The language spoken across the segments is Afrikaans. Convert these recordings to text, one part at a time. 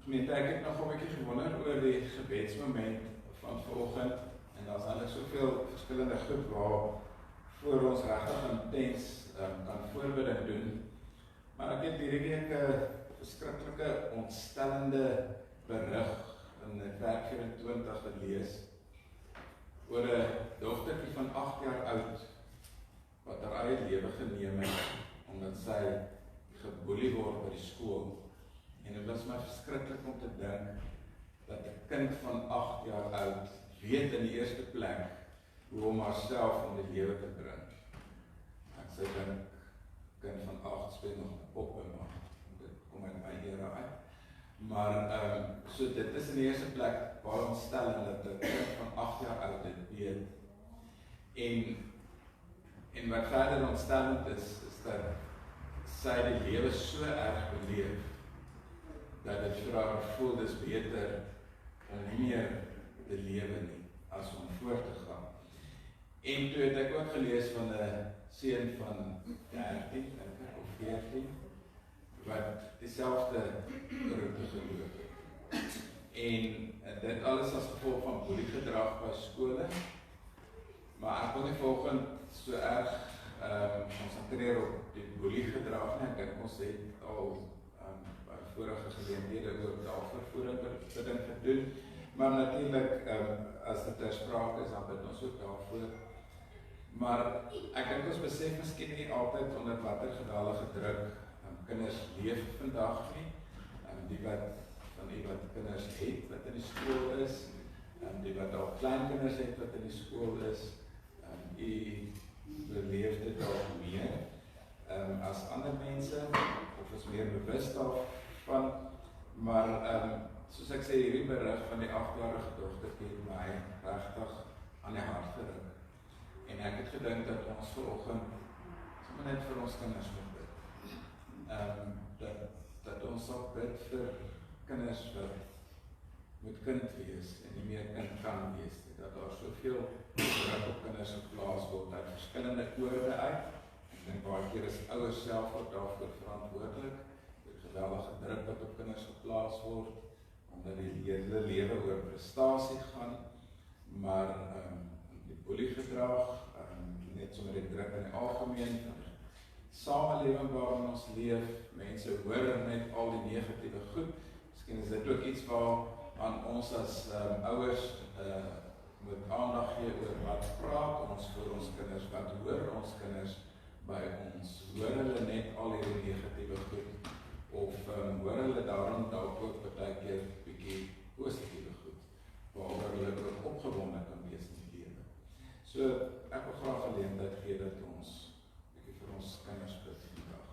Gemeente, ek het nog 'n bietjie gewonder oor die gebedsmoment van vanoggend en daar's eintlik soveel verskillende goed waarvoor ons regtig intens kan voorbereiding doen. Maar ek het hierdie week 'n verskriklike ontstellende berig in Werk 24 gelees oor 'n dogtertjie van 8 jaar oud wat haar eie lewe geneem het omdat sy geboelie word by die skool. En dit was my verskriklik om te dink dat 'n kind van 8 jaar oud weet in die eerste plek hoe om haarself om die lewe te bring. Ek sê dink, kind van 8 speel nog 'n pop in maar dit kom uit my era uit. Maar so dit is in die eerste plek baie ontstellend dat 'n kind van 8 jaar oud dit weet. En wat verder ontstellend is dat sy die lewe so erg beleef dat dit vir haar voel dis beter om nie meer te lewe nie as om voort te gaan. En toe het ek ook gelees van 'n seun van 13 of 14 wat dieselfde roete geloop het. En dit alles as gevolg van boeliegedrag by skole. Maar ek wil nie volgend so erg konsentreer op die boeliegedrag nie. Ek dink ons het al by vorige geleenthede ook daarvoor voorbereiding gedoen. Maar natuurlik, as dit ter sprake is, dan bid ons ook daarvoor. Maar ek dink ons besef miskien nie altyd onder watter geweldige druk kinders leef vandag nie. Die van die wat kinders het, wat in die skool is, die wat al klein kinders het, wat in die skool is, die beleef dit dalk meer as ander mense, of is meer bewus daarvan, maar soos ek sê, hierdie berig van die 8-jarige dogtertjie het my regtig aan die hart geruk. En ek het gedink dat ons vanoggend sommer net vir ons kinders moet bid. Dat ons sal bid vir kinders wat moet kind wees en nie meer kind kan wees. Dat daar soveel druk op kinders geplaas word uit verskillende oorde uit. Ek dink baie keer is ouers self ook daarvoor verantwoordelik. Die geweldige druk wat op kinders geplaas word, omdat die hele lewe oor prestasie gaan, maar die boeliegedrag, net sommer die druk in die algemeen, samelewing waarin ons leef, mense hoor net al die negatiewe goed. Miskien is dit ook iets waar aan ons as ouers moet aandag gee oor wat praat ons vir ons kinders, wat hoor ons kinders by ons, hoor hulle net al die negatiewe goed, of hoor hulle daarom dalk ook baie keer bietjie positiewe goed, waaroor hulle ook opgewonde kan wees in die lewe. So, ek wil graag geleentheid gee dat ons bietjie vir ons kinders bid vandag.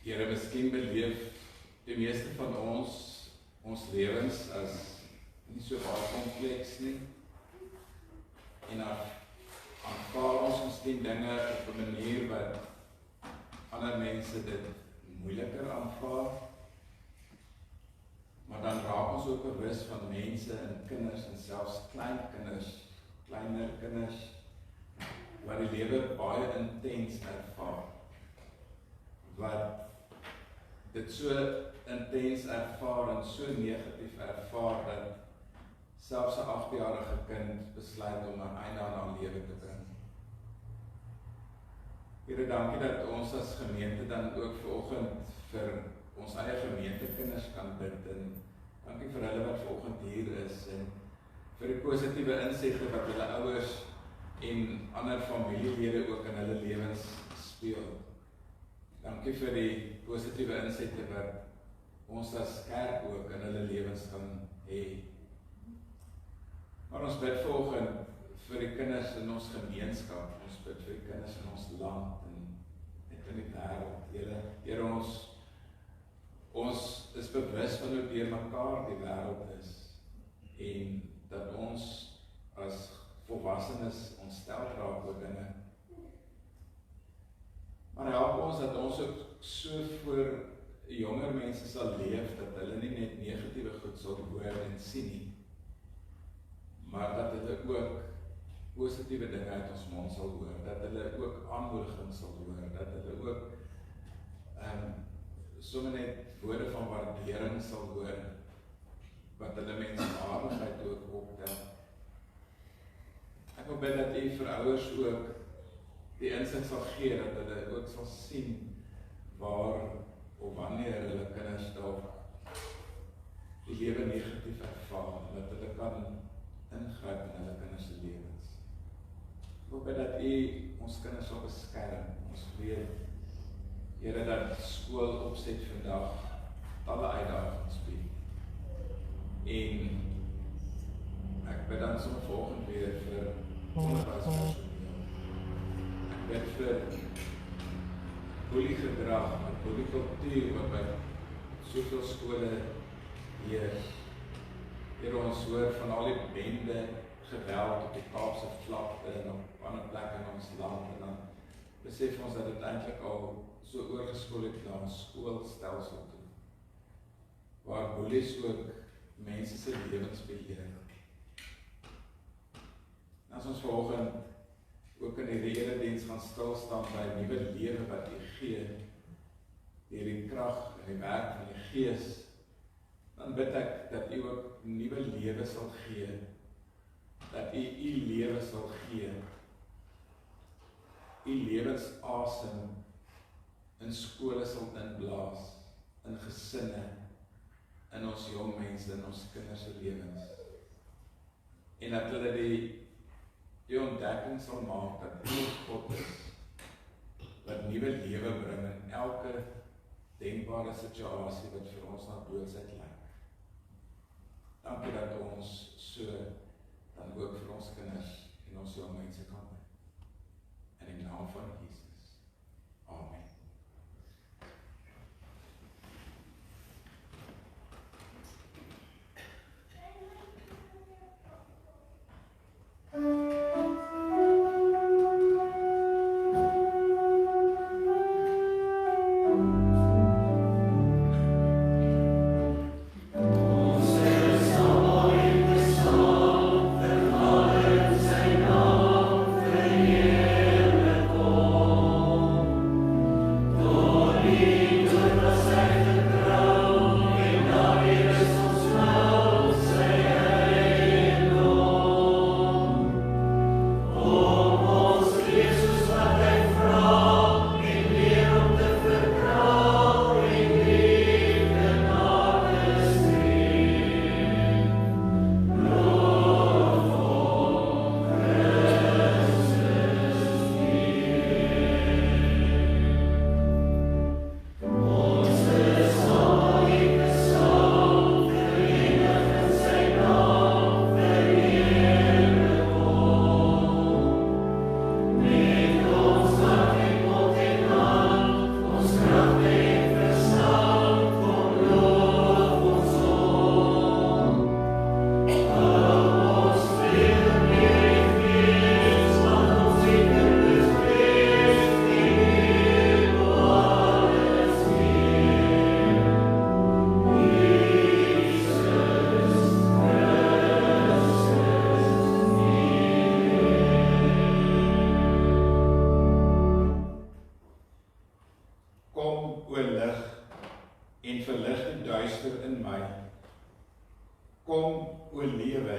Here, miskien beleef die meeste van ons ons lewens as nie so baie kompleks nie, en aanvaar ons miskien dinge op 'n manier wat ander mense dit moeiliker aanvaar, maar dan raak ons ook bewus van mense en kinders en selfs kleiner kinders, wat die lewe baie intens ervaar, wat dit so intens ervaar en so negatief ervaar, dat selfs 'n 8-jarige kind besluit om 'n einde aan haar lewe te bring. Here, dankie dat ons as gemeente dan ook vanoggend vir ons eie gemeentekinders kan bid, en dankie vir hulle wat vanoggend hier is, en vir die positiewe insigte wat hulle ouers en ander familielede ook in hulle lewens speel. Dankie vir die positiewe insigte wat ons as kerk ook in hulle lewens kan hê. Maar ons bid vanoggend vir die kinders in ons gemeenskap, ons bid vir die kinders in ons land en net in die wêreld. Here, ons is bewus van hoe deurmekaar die wêreld is, en dat ons as volwassenes ontstel raak oor dinge. Maar help ons dat ons ook so voor jonger mense sal leef, dat hulle nie net negatiewe goed sal hoor en sien nie, maar dat hulle ook positiewe dinge uit ons mond sal hoor, dat hulle ook aanmoediging sal hoor, dat hulle ook sommer net woorde van waardering sal hoor, wat hulle menswaardigheid ook optel. Ek wil bid dat U vir ouers ook die insig sal gee, dat hulle ook sal sien waar of wanneer hulle kinders dalk die lewe negatief ervaar, dat hulle kan ingryp in hulle kinders se lewens. Ek wil bid dat U ons kinders sal beskerm. Ons weet, Here, dat skool opset vandag talle uitdagings bied. En ek bid dan sommer vanoggend weer vir onderwyspersoneel. Ek bid vir boeliegedrag, en boeliekultuur wat by soveel skole heers. Here, ons hoor van al die bende geweld op die Kaapse vlakte en op ander plekke in ons land, en dan besef ons dat dit eintlik al so oorgespol het na 'n skoolstelsel toe, waar boelies ook mense se lewens beheer. As ons vanoggend ook in die erediens gaan stilstaan by 'n nuwe lewe wat U gee, deur die krag en die werk van die Gees, dan bid ek dat U ook nuwe lewe sal gee, dat U lewe sal gee, U lewensasem in skole sal inblaas, in gesinne, in ons jong mense, in ons kinders se lewens, en dat hulle die ontdekking sal maak dat U God is, wat nuwe lewe bring in elke denkbare situasie wat vir ons na doodsheid lyk. Dankie dat ons so dan ook vir ons kinders en ons jong mense kan bid. In die naam van Jesus. Amen. Oh verlig die duister in my. Kom, o lewe,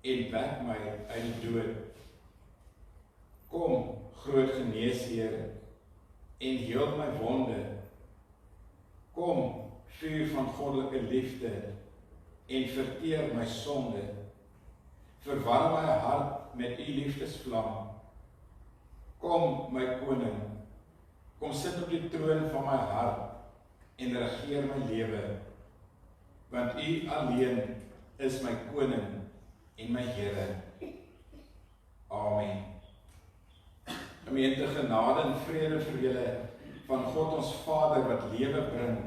en wek my uit die dood. Kom, groot geneesheer, en heel my wonde. Kom, vuur van goddelike liefde, en verteer my sonde. Verwarm my hart met u liefdesvlam. Kom, my koning, kom sit op die troon van my hart, en regeer my lewe, want u alleen is my koning en my Here. Amen. Gemeente, genade en vrede vir julle van God ons Vader wat lewe bring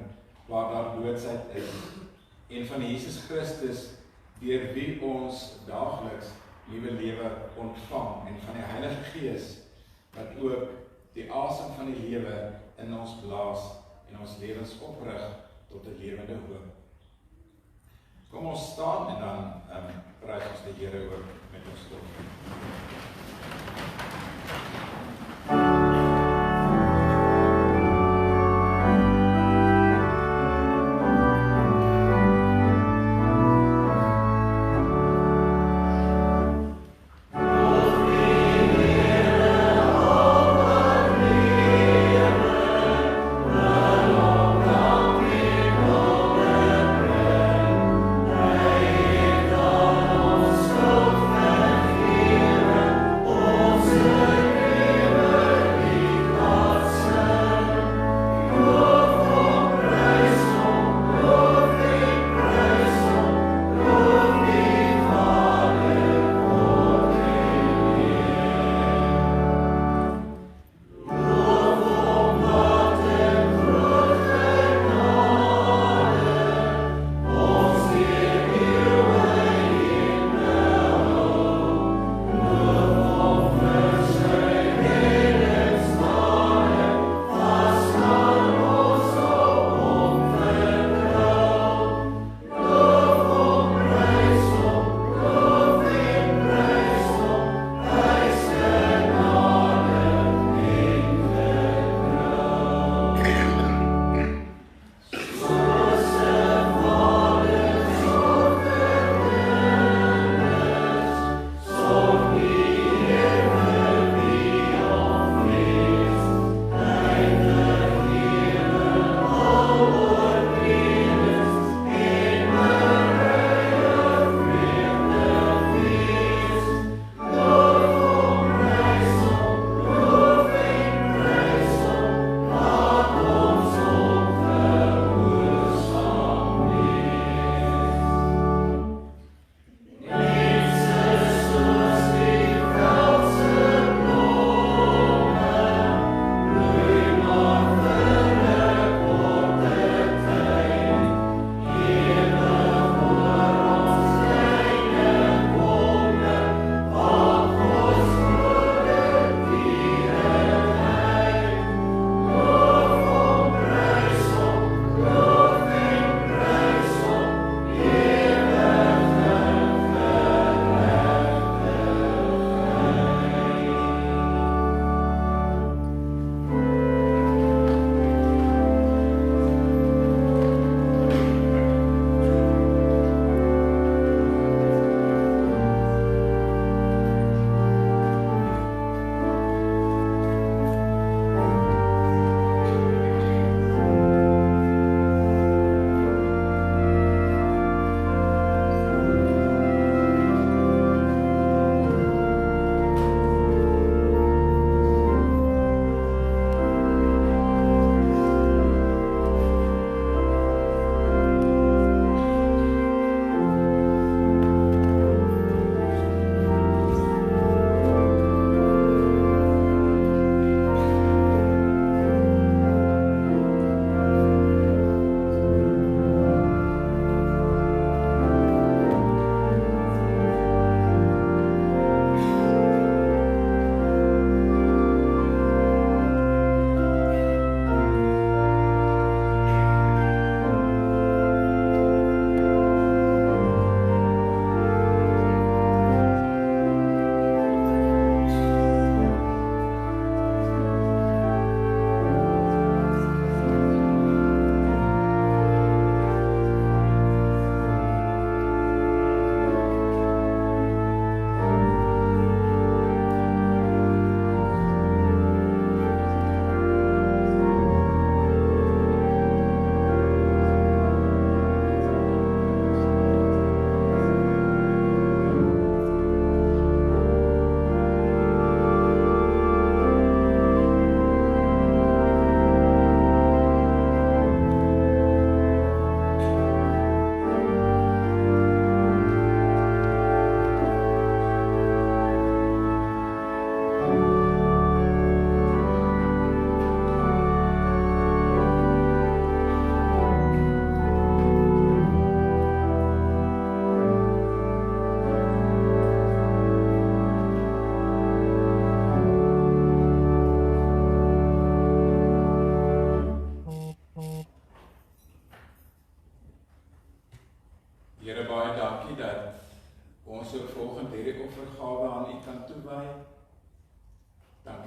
waar daar doodsheid is, en van Jesus Christus deur wie ons daagliks nuwe lewe ontvang, en van die Heilige Gees wat ook die asem van die lewe in ons blaas en ons lewens oprig tot 'n lewende hoop. Kom ons staan en dan prys ons die Here ook met ons lof. Amen.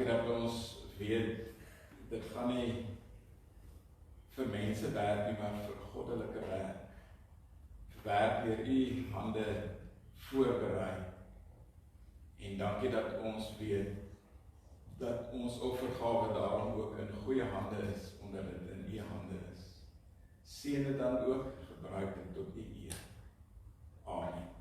dankie dat ons weet, dit gaan nie vir mense werk nie, maar vir goddelike werk. Werk deur u hande voorberei. En dankie dat ons weet, dat ons offergawe daarom ook in goeie hande is, omdat dit in u hande is. Seën dit dan ook, gebruik dit tot u eer. Amen.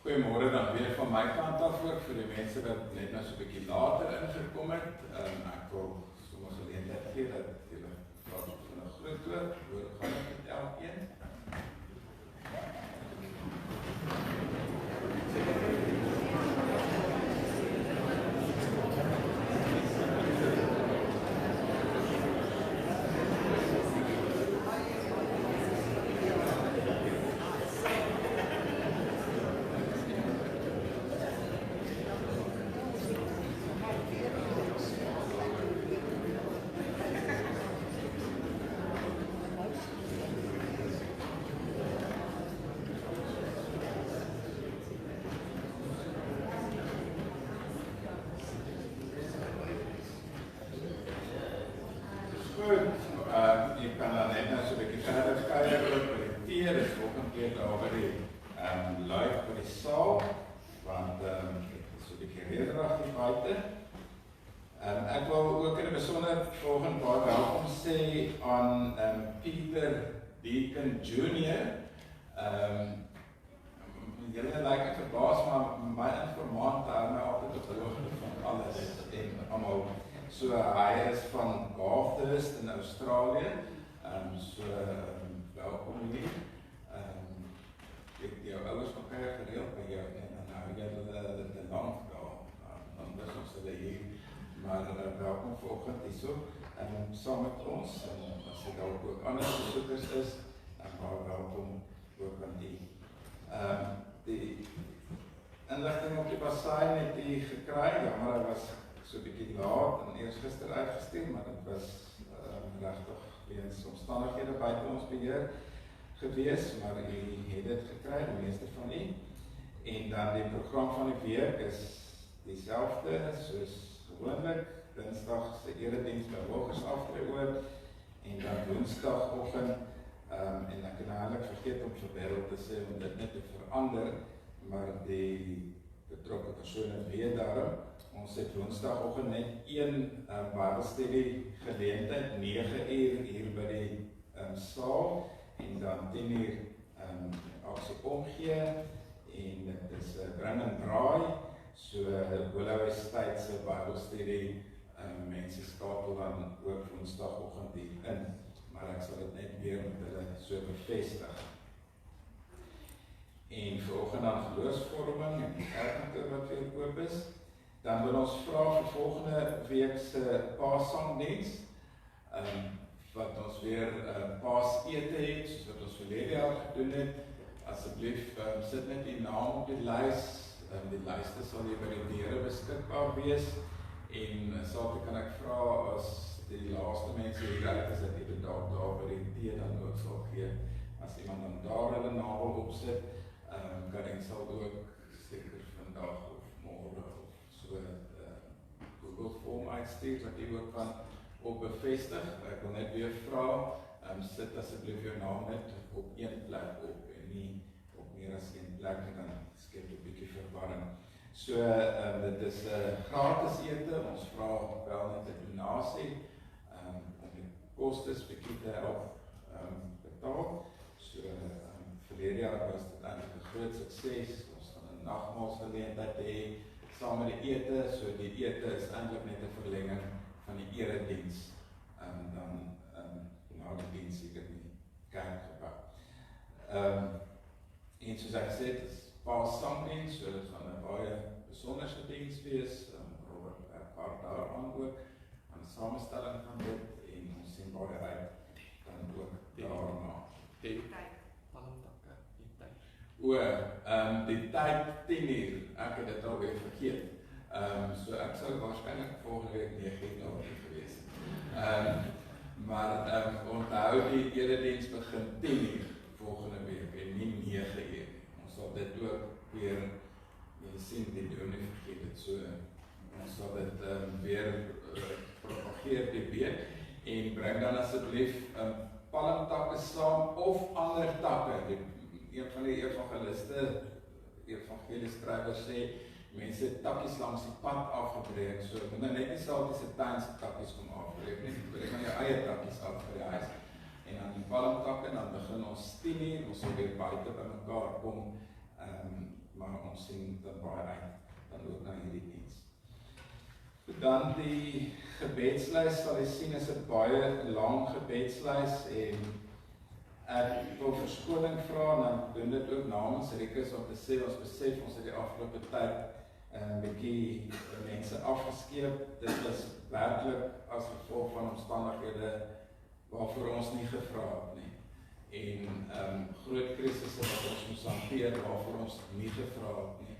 Goeiemôre dan weer van my kant af ook, vir die mense wat net nou so 'n bietjie later ingekom het. Ek wil sommer geleentheid gee dat julle praat van 'n groot woord, hoe gaan dit met elkeen? Ek kan dan net nou so 'n bietjie verder kyk oor die tee, dis volgende keer daar by die live by die saal, want so 'n bietjie rederig hier buite. Ek wil ook in 'n besonder volgende baie welkom sê aan Pieter Deacon Jr. Julle lyk ek verbaas, maar my informant hou my altyd op die hoogte van alles en almal. So hy is van Bathurst in Australië. Welkom hier. Ek jou ouers nog gereeld by jou en dan hou jy hulle lank daar. Dan is ons hulle hier. Maar welkom vanoggend hierso. Saam met ons. As dit ook ander besoekers is, dan baie welkom ook aan die. Die inligting op die bassein het die gekry, maar hy was so 'n bietjie laat en eers gister uitgestuur, maar dit was regtig weens omstandighede buite ons beheer gewees, maar u het dit gekry, die meeste van u. En dan die program van die week is dieselfde soos gewoonlik, Dinsdag se erediens by Wilgers Afreoord en dan Woensdagoggend en ek kan eintlik vergeet om vir Beryl te sê om dit net te verander, maar die betrokke persone weet daarom. Ons het Woensdagoggend net een Bybelstudie geleentheid, 9 uur hier by die saal en dan 10 uur aksie omgee en dit is bring en draai, so Holloway se Bybelstudie mense skakel dan ook Woensdagoggend hier in, maar ek sal dit net weer met hulle so bevestig. En vanoggend dan geloofsvorming en kerke wat weer oop is. Dan wil ons vra vir volgende week se Paasangdiens, wat ons weer Paasete het, soos wat ons verlede jaar gedoen het. Asseblief sit net die naam op die lys. Die lyste sal hier by die deure beskikbaar wees. En Saterdag kan ek vra as die laaste mense hier uit is, dat jy dalk daar by die tee dan ook sal gee. As iemand dan daar hulle naam wil opsit, kan ek sal ook seker vandag of môre so Google form uitstuur wat jy ook kan op bevestig. Ek wil net weer vra, sit asseblief jou naam net op een plek op en nie op meer as een plek en dan skep 'n bietjie verwarring. So dit is gratis ete, ons vra wel net 'n donasie om die kostes bietjie te help betaal. So verlede jaar was dit eintlik 'n groot sukses. Ons gaan 'n nagmaalsgeleentheid hê saam met die ete. So die ete is eintlik net 'n verlenging van die erediens. Dan na die diens seker in die kerkgebou. En soos ek gesê het, is Paasangdiens, so dit gaan 'n baie besonderse diens wees. Robert werk daaraan ook aan die samestelling van dit en ons sien baie uit dan ook daarna. Die tyd, die tyd 10 uur, ek het dit alweer vergeet. So ek sou waarskynlik volgende week 9 uur gewees het. Maar onthou die erediens begin 10 uur volgende week en nie 9 uur nie. Ons sal dit ook weer, jy sien die doen nie vergeet het, so ons sal dit weer propageer die week en bring dan asseblief palmtakke saam of ander takke. Een van die evangeliste, evangelieskrywers sê, mense het takkies langs die pad afgebreek, so moet net nie Saltiese tuin se takkies kom afbreek nie, breek van jou eie takkies af vir die huis. En dan die palmtakke, dan begin ons 10 uur, ons sal weer buite by mekaar kom, maar ons sien dan baie uit, dan ook na hierdie diens. Dan die gebedslys, sal jy sien, is 'n baie lang gebedslys en ek wil verskoning vra, en dan doen dit ook namens Rikus om te sê, ons besef, ons het die afgelope tyd 'n bietjie mense afgeskeep. Dit is werklik as gevolg van omstandighede waarvoor ons nie gevra het nie. En groot krisisse wat ons moes hanteer waarvoor ons nie gevra het nie.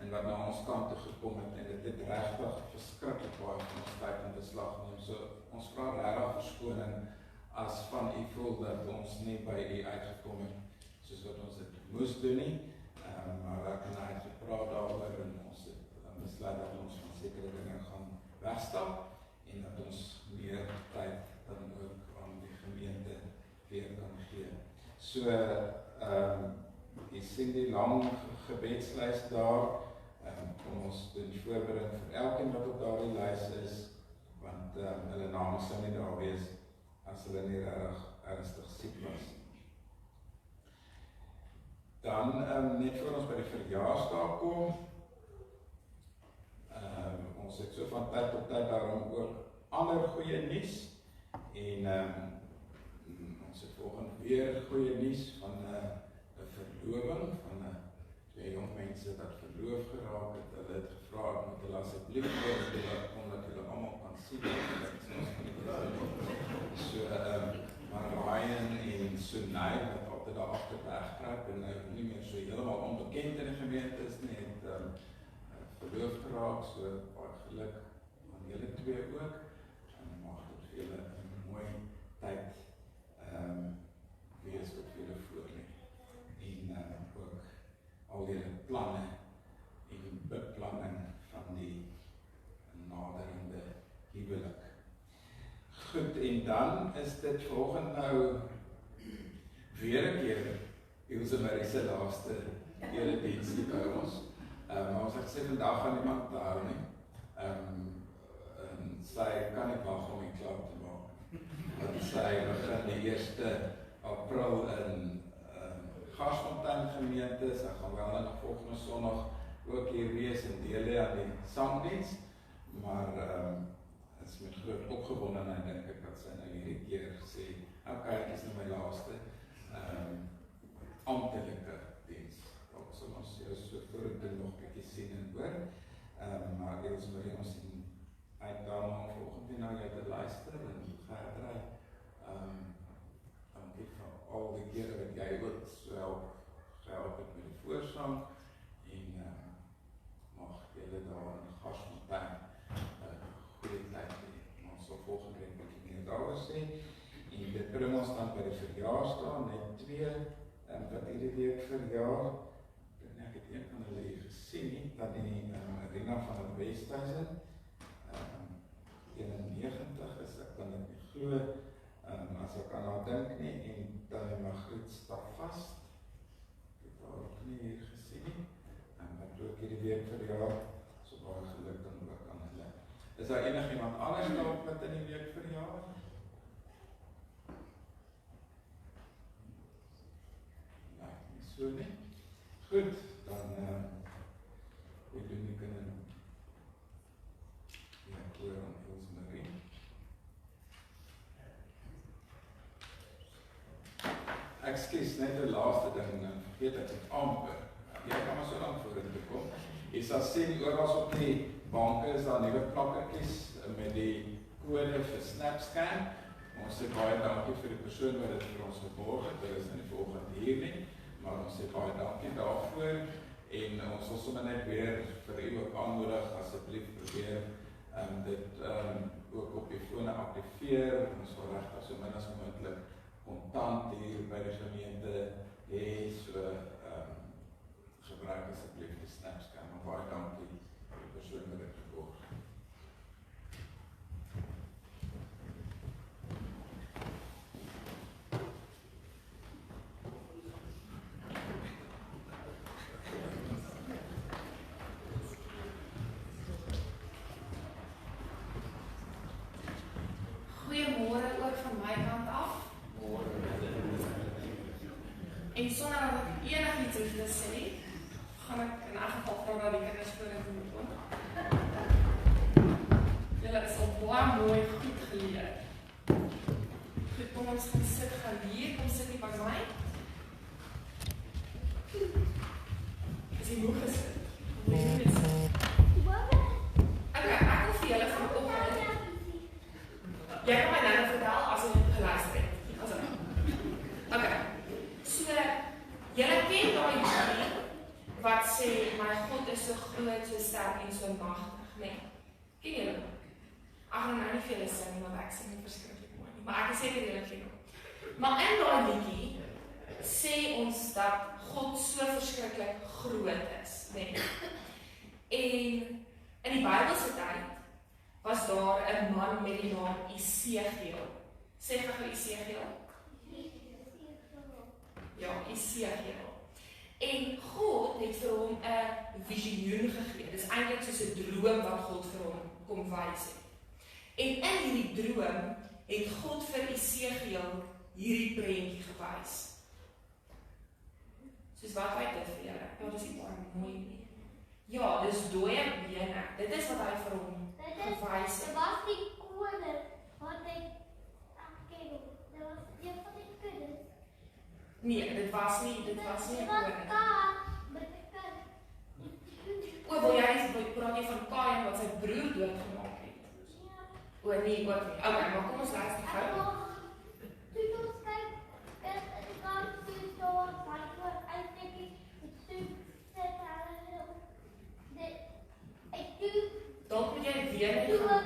En wat na ons kant toe gekom het, en dit het regtig verskriklik baie van ons tyd in beslag neem. So ons vra regtig verskoning as van u voel dat ons nie by u uitgekom het soos wat ons dit moes doen nie. Maar ek en hy het gepraat daaroor en ons het besluit dat ons van sekere dinge gaan wegstap en dat ons meer tyd dan ook aan die gemeente weer kan gee. So, jy sien die lang gebedslys daar, kom ons doen die voorbereiding vir elkeen wat op daardie lys is, want hulle name sou nie daar wees as hulle nie ernstig siek was. Dan, net voor ons by die verjaarsdag kom, ons het so van tyd tot tyd daarom ook ander goeie nuus, en ons het volgende weer goeie nuus van 'n verloving, van 2 jong mense wat verloof geraak het. Hulle het gevra, ek moet hulle asseblief omdat hulle almal kan sien, so, maar Ryan en Sunay, wat altyd daar agter wegkruip en nou nie meer so heeltemal onbekend in die gemeente is nie, het verloof geraak, so baie geluk aan julle twee ook, en mag dit vir julle 'n mooi tyd wees wat vir julle voorlê, en ook al julle planne en beplanning van die naderende huwelik. Goed, en dan is dit volgende nou weer 'n keer Ilse Marie se laaste erediens by ons. Maar ons het gesê vandag gaan niemand te hou nie. En sy kan nie wag om die klaar te maak. Want sy begin die 1 April in Garsfontein gemeente. Sy gaan wel in volgende Sondag ook hier wees en deel hê aan die sangdiens. Maar is met groot opgewondenheid dink ek dat sy nou hierdie keer sê, okay, ek is nou my laaste amptelike diens. Dalk sal ons jou so vorentoe nog bietjie sien en hoor. Maar Ilse Marie, ons sien uit daarna om volgende na jou te luister en Gerdrey. Dankie vir al die kere wat jy ook so gehelp het met die voorsang en mag julle daar in Garsfontein goeie tyd hê. Ons sal volgende week bietjie meer daaroor sê. En dit bring ons dan by die verjaarsdag, net 2 wat hierdie week verjaar. Ek het een van hulle hier gesien nie, dan die Rina van het Westhuizen, 91 is, ek kan dit nie glo, as ek aan haar dink nie, en dan die Margriet Stavast, ek het haar ook nie hier gesien nie, wat ook hierdie week verjaar, so baie geluk dan ook aan hulle. Is daar enig iemand anders dalk wat in die week verjaar? Ja, nie so nie. Goed, dan ek doen nie kunnen hoor aan Ilse Marie. Ekskuus, net die laaste ding, vergeet ek het amper. Jy kan maar so lang voor dit kom. Jy sal sien, oral op die banke is daar nuwe plakkertjies met die kode vir SnapScan. Ons sê baie dankie vir die persoon wat dit vir ons geborg het. Dit is in die volgende hier nie, maar ons sê baie dankie daarvoor. En ons wil sommer net weer vir u ook aanmoedig, asseblief probeer dit ook op die fone aktiveer. Ons wil regtig so min as moontlik kontant hier by die gemeente hê, so gebruik asseblief die Snapscan. Baie dankie vir die persoon wat dit gevolg. Goeiemôre ook van my kant af. En sonder dat ek enigiets hoef te sê, gaan ek in elk geval vra dat die kinders voor in moet kom. Julle is al baie mooi goed geleer. Goed, kom ons gaan sit gaan hier, kom sit hier by my. Is jy moeg gesit? Wil jy nie sit? Okay, ek wil vir julle vanoggend. Jy kan my nou vertel as jy geluister het. Okay. So, julle ken daai liedjie wat sê my God is so groot, so sterk en so magtig, né? Ken julle? Ek gaan nou nie vir julle sing, want ek sing nie verskriklik mooi nie, maar ek is seker julle ken hom. Maar in daai liedjie sê ons dat God so verskriklik groot is, né? En in die Bybelse tyd was daar 'n man met die naam Esegiel. Sê gou vir Esegiel. Ja, Esegiel. En God het vir hom 'n visioen gegee. Dis eintlik soos 'n droom wat God vir hom kom wys het. En in hierdie droom het God vir Esegiel hierdie prentjie gewys. Soos wat hy dit vir julle. Ja, dis nie baie mooi nie. Ja, dis dooie bene. Dit is wat hy vir hom gewys het. Dit was die kode wat ek ken. Dit was een van die kodes. Nee, dit was nie 'n Dit was kode. kaart met 'n kaart. O, wil jy praat jy van Kain wat sy broer doodgemaak het? O nee, ook nie. Okay, maar kom ons luister gou. Toe ons kyk, dit gaan toe daar wat voor uitdruk is. Toe sit hulle dit ek toe Dalk moet jy weer toe gaan.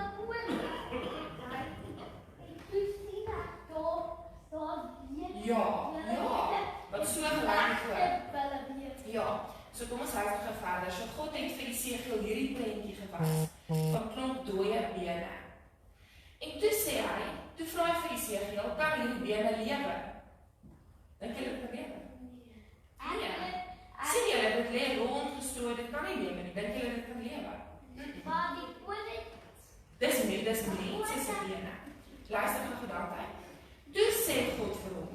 ek toe sien ek daar weer. Ja, wat so gelyk voor. voor. Ja, so kom ons luister gou verder. So God het vir Esegiel hierdie prentjie gewys van klomp dooie bene. En toe sê hy, toe vra hy vir Esegiel, kan hierdie bene lewe? Dink jy dit kan lewe? Sien julle, dit lê rondgestoot, dit kan nie lewe nie. Dink julle dit kan lewe? Maar die kode Dis mense se bene. Luister gou gedagte. Toe sê God vir hom,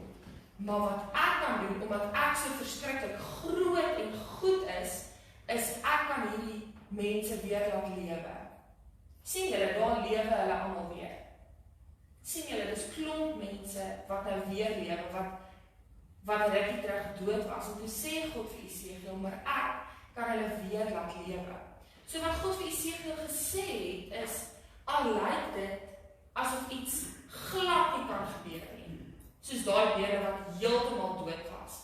maar wat ek kan doen, omdat ek so verskriklik groot en goed is ek kan hierdie mense weer laat lewe. Sien julle, daar lewe hulle almal weer. Sien julle, dis klomp mense wat nou weer lewe, wat rukkie terug dood was. En toe sê God vir Esegiel, maar ek kan hulle weer laat lewe. So wat God vir Esegiel gesê het, is, al lyk dit asof iets glad nie kan gebeur nie. Soos daai bene wat heeltemal dood was.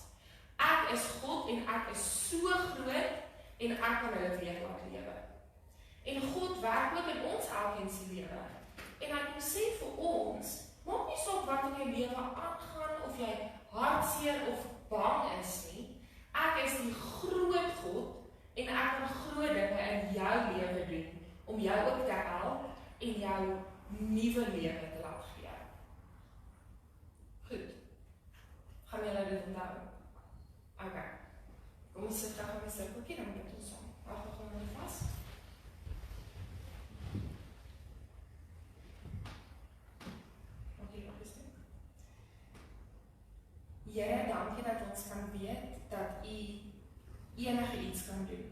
Ek is God en ek is so groot en ek kan hulle weer laat lewe. En God werk ook in ons elkeen se lewe. En hy kom sê vir ons, maak nie saak wat in jou lewe aangaan of jy hartseer of bang is nie. Ek is die groot God en ek kan groot dinge in jou lewe doen om jou ook te help en jou nuwe lewe te laat gee. Goed. Gaan julle dit onthou? Okay. Kom ons sit gou met 'n sirkeltjie dan moet ons saam. Wag, ek gaan net vas. Here, dankie dat ons kan weet dat U enige iets kan doen.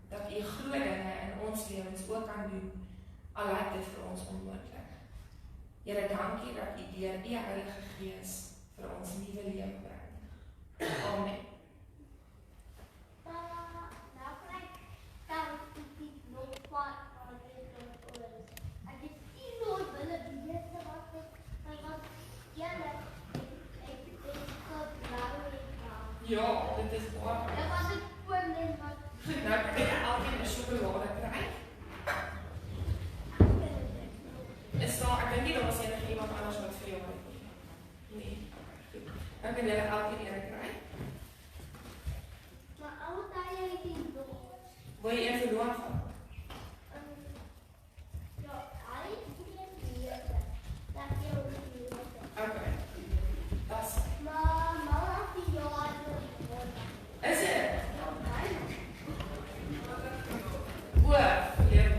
Dat U groot dinge in ons lewens ook kan doen, al lyk dit vir ons onmoontlik. Here, dankie dat U deur U Heilige Gees vir ons nuwe lewe bring. Amen. Ja, dit is waar. Dat was het voor net wat. Goed, nou kan julle elkeen 'n sjokolade kry. Is daar, ek dink nie daar was enige iemand anders wat vir jou het nie. Nee. Goed. Nou kan julle elkeen een kry. Maar altyd het die nog. Wil jy een verloor gaan? Ja, hy het hier. Dat jy ook hier. Okay. Das. Maar mamma het die jaar Is dit? ja, baie. O, verleer.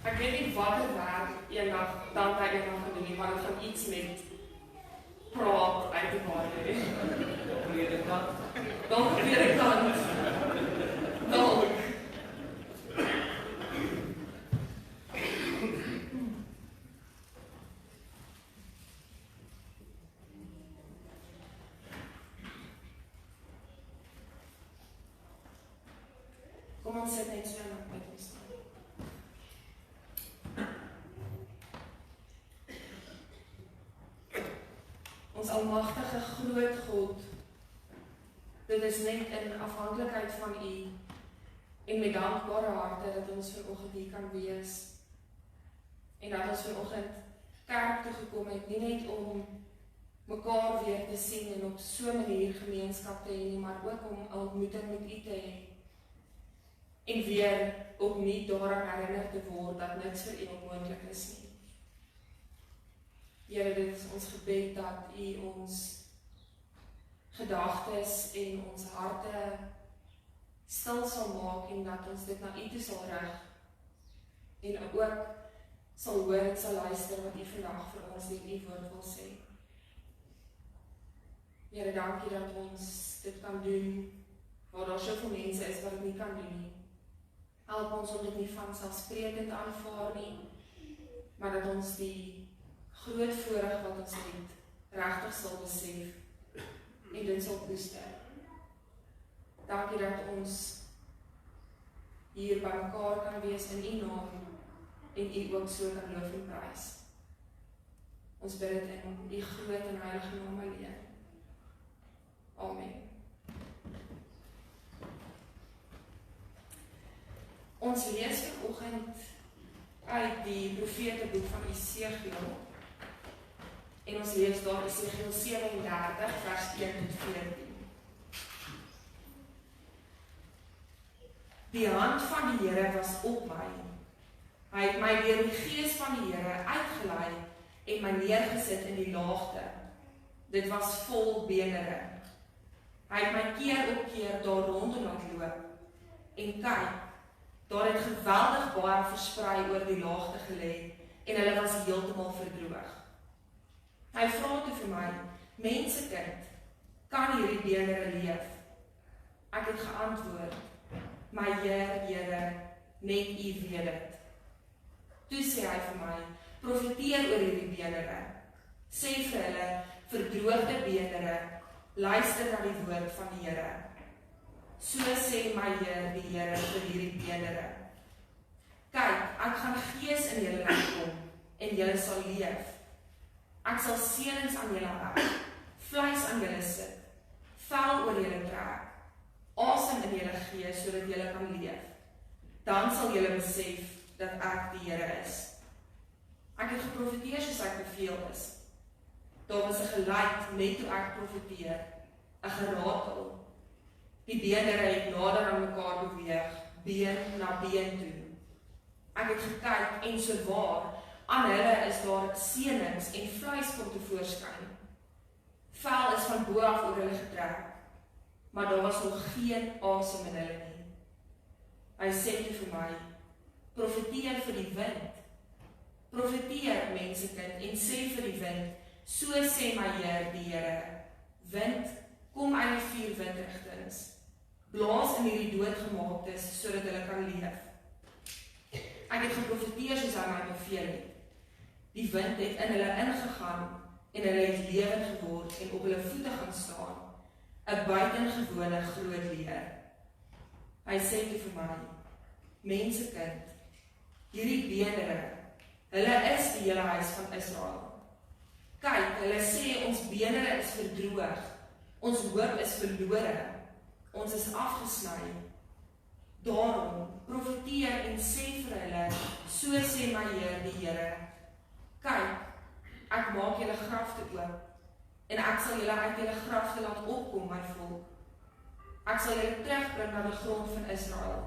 Ek weet nie wat het werk eendag, dan by eendag gaan doen nie, maar het gaan iets met praat uit die waar hê. Dan probeer ek kant. Dalk. Kom ons sit net so en dan met ons staan. Ons almagtige groot God, dit is net in afhanklikheid van U en met dankbare harte dat ons vanoggend hier kan wees en dat ons vanoggend kerk toe gekom het, nie net om mekaar weer te sien en op so 'n manier gemeenskap te hê nie, maar ook om 'n ontmoeting met U te hê en weer opnuut daaraan herinner te word dat niks vir U onmoontlik is nie. Here, dit is ons gebed dat U ons gedagtes en ons harte stil sal maak en dat ons dit na U toe sal rig en ook sal hoor en sal luister wat U vandag vir ons deur U woord wil sê. Here, dankie dat ons dit kan doen waar daar soveel mense is wat dit nie kan doen nie. Help ons om dit nie vanselfsprekend aanvaar nie, maar dat ons die groot voorreg wat ons het, regtig sal besef en dit sal koester. Dankie dat ons hier by mekaar kan wees in U naam en U ook so kan loof en prys. Ons bid dit in U groot en heilige naam alleen. Amen. Ons lees vanoggend uit die profeteboek van Esegiel. En ons lees daar Esegiel 37 vers 1 tot 14. Die hand van die Here was op my. Hy het my deur die gees van die Here uitgelei en my neergesit in die laagte. Dit was vol beenere. Hy het my keer op keer daar rondom laat loop. En kyk, daar het geweldig baie versprei oor die laagte gelê en hulle was heeltemal verdroog. Hy vra toe vir my, mensekind, kan hierdie beenere leef? Ek het geantwoord, my Here, net U weet dit. Toe sê hy vir my, profeteer oor hierdie beenere. Sê vir hulle, verdroogde beenere, luister na die woord van die Here. So sê my Heer, die Here vir hierdie beenere. Kyk, ek gaan gees in julle laat kom en julle sal leef. Ek sal seënings aan julle hê, vleis aan julle sit, vel oor julle trek, asem in julle gee sodat julle kan leef. Dan sal julle besef dat ek die Here is. Ek het geprofeteer soos ek beveel is. Daar was 'n geluid net toe ek profeteer, 'n geratel. Die beenere het nader aan mekaar beweeg, been na been toe. Ek het gekyk en sowaar, aan hulle is daar seënings en vleis kom tevoorskyn. Vel is van bo af oor hulle getrek, maar daar was nog geen asem in hulle nie. Hy sê toe vir my, profeteer vir die wind. Profeteer, mensekind, en sê vir die wind, so sê my Heer, die Here, wind, kom uit die 4 windrigtings. Blaas in hierdie doodgemaaktes, sodat hulle kan leef. Ek het geprofeteer soos hy my beveel het. Die wind het in hulle ingegaan en hulle het lewend geword en op hulle voete gaan staan. 'n buitengewone groot leer. Hy sê toe vir my, mensekind, hierdie beenere, hulle is die hele huis van Israel. Kyk, hulle sê ons bene is verdroog, ons hoop is verlore, ons is afgesny. Daarom profeteer en sê vir hulle, so sê my Heer die Here, kyk, ek maak julle grafte oop, en ek sal julle uit julle grafte laat opkom, my volk. Ek sal julle terugbring na die grond van Israel.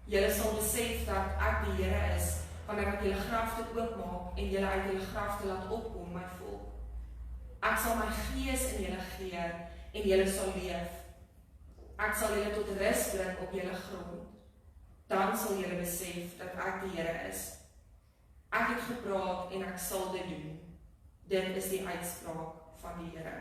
Julle sal besef dat ek die Here is, wanneer ek julle grafte oopmaak en julle uit julle grafte laat opkom, my volk. Ek sal my gees in julle gee en julle sal leef. Ek sal julle tot rus bring op julle grond. Dan sal julle besef dat ek die Here is. Ek het gepraat en ek sal dit doen. Dit is die uitspraak van die Here.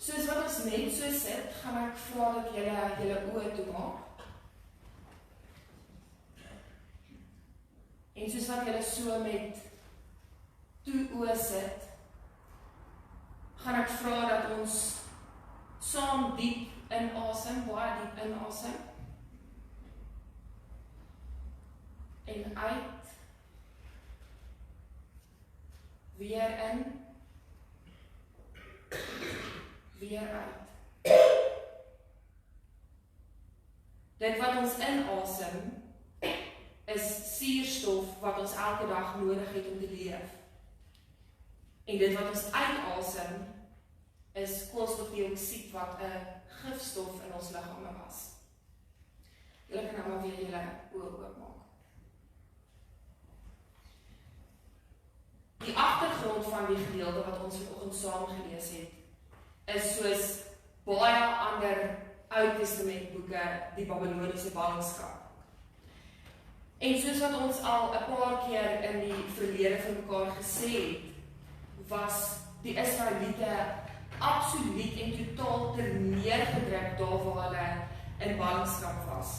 Soos wat ons net so sit, gaan ek vra dat julle oë toemaak. En soos wat julle so met toe oë sit, gaan ek vra dat ons saam diep inasem, baie diep inasem. En uit. Weer in. Weer uit. Dit wat ons inasem, is suurstof wat ons elke dag nodig het om te leef. En dit wat ons uitasem, is koolstofdioksied wat 'n gifstof in ons liggame was. Julle kan nou maar weer julle oë oopmaak. Die agtergrond van die gedeelte wat ons vanoggend saam gelees het, is soos baie ander Ou Testament boeke, die Babiloniese ballingskap. En soos wat ons al 'n paar keer in die verlede vir mekaar gesê het, was die Israeliete absoluut en totaal terneergedruk daar waar hulle in ballingskap was.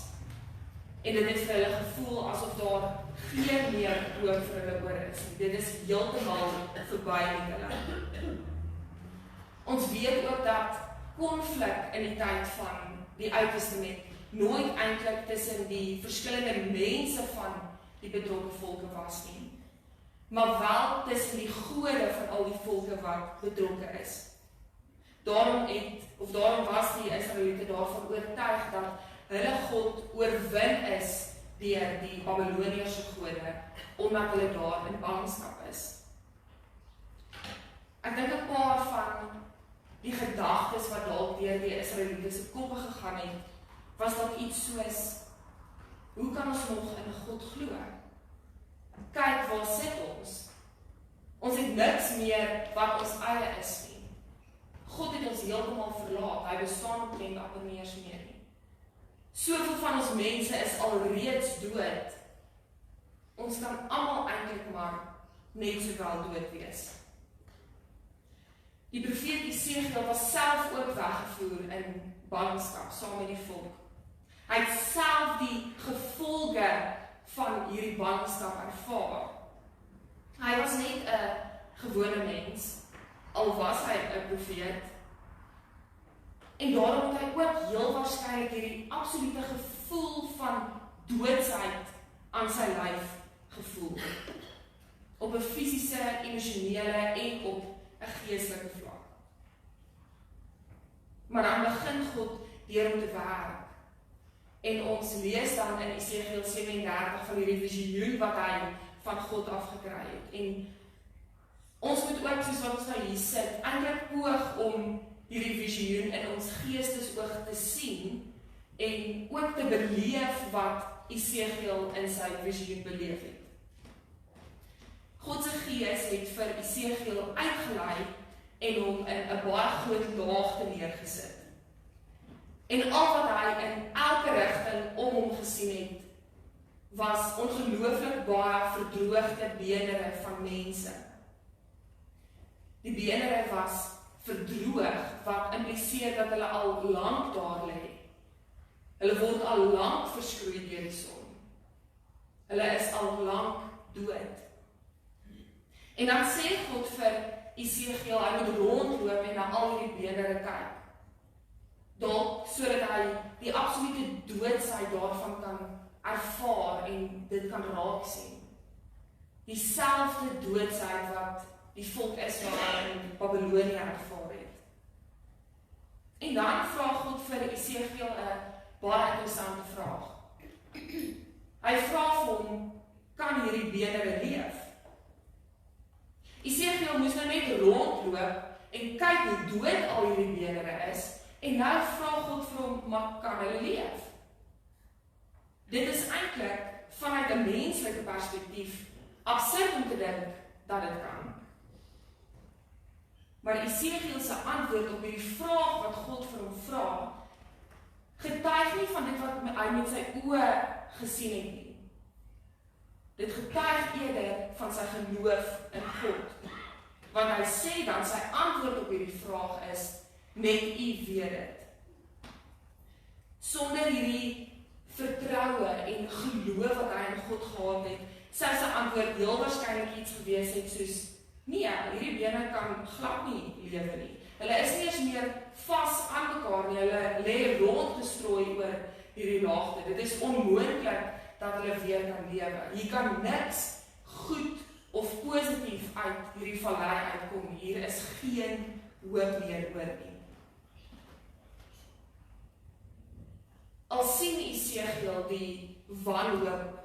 En dit het vir hulle gevoel asof daar geen meer hoop vir hulle oor is. Dit is heeltemal verby met hulle. Ons weet ook dat konflik in die tyd van die Ou Testament nooit eintlik tussen die verskillende mense van die betrokke volke was nie, maar wel tussen die gode van al die volke wat betrokke is. Daarom was die Israeliete daarvan oortuig dat hulle God oorwin is deur die Babiloniese gode, omdat hulle daar in ballingskap is. Ek dink 'n paar van die gedagtes wat dalk deur die Israeliete se koppe gegaan het, was dalk iets soos, hoe kan ons nog in God glo? Kyk, waar sit ons? Ons het niks meer wat ons eie is nie. God het ons heeltemal verlaat, hy bestaan omtrent amper nie eens meer nie. Soveel van ons mense is alreeds dood. Ons kan almal eintlik maar net sowel dood wees. Die profeet Jesegiel was self ook weggevoer in ballingskap saam met die volk. Hy het self die gevolge van hierdie ballingskap ervaar. Hy was net 'n gewone mens, al was hy 'n profeet. En daarom het hy ook heel waarskynlik hierdie absolute gevoel van doodsheid aan sy lyf gevoel. Op 'n fisiese, emosionele en op 'n geestelike vlak. Maar dan begin God deur hom te werk. En ons lees dan in Esegiel 37 van hierdie visioen wat hy van God afgekry het. En ons moet ook, soos wat ons nou hier sit, eintlik poog om hierdie visioen in ons geestesoog te sien en ook te beleef wat Esegiel in sy visioen beleef het. God se gees het vir Esegiel uitgelei en hom in 'n baie groot laagte neergesit. En al wat hy in elke rigting om hom gesien het, was ongelooflik baie verdroogde beenere van mense. Die beenere was verdroog, wat impliseer dat hulle al lank daar lê. Hulle word al lank verskroei deur die son. Hulle is al lank dood. En dan sê God vir Esegiel, hy moet rondloop en na al hierdie beenere kyk. Dalk sodat hy die absolute doodsheid daarvan kan ervaar en dit kan raak sien. Dieselfde doodsheid wat die volk Israel in Babylonie ervaar het. En dan vra God vir Esegiel 'n baie interessante vraag. Hy vra vir hom, kan hierdie beenere leef? Esegiel moes nou net rondloop en kyk hoe dood al hierdie beenere is, en nou vra God vir hom, maar kan hulle leef? Dit is eintlik vanuit 'n menslike perspektief absurd om te dink dat dit kan. Maar Esegiel se antwoord op hierdie vraag wat God vir hom vra, getuig nie van dit wat hy met sy oë gesien het nie. Dit getuig eerder van sy geloof in God. Want hy sê dan sy antwoord op hierdie vraag is, net U weet dit. Sonder hierdie vertroue en geloof wat hy in God gehad het, sou sy antwoord heel waarskynlik iets gewees het soos, nee, hierdie bene kan glad nie lewe nie. Hulle is nie eens meer vas aan mekaar nie, hulle lê rondgestrooi oor hierdie laagte. Dit is onmoontlik dat hulle weer kan lewe. Hier kan niks goed of positief uit hierdie vallei uitkom. Hier is geen hoop meer oor nie. Al sien Esegiel die wanhoop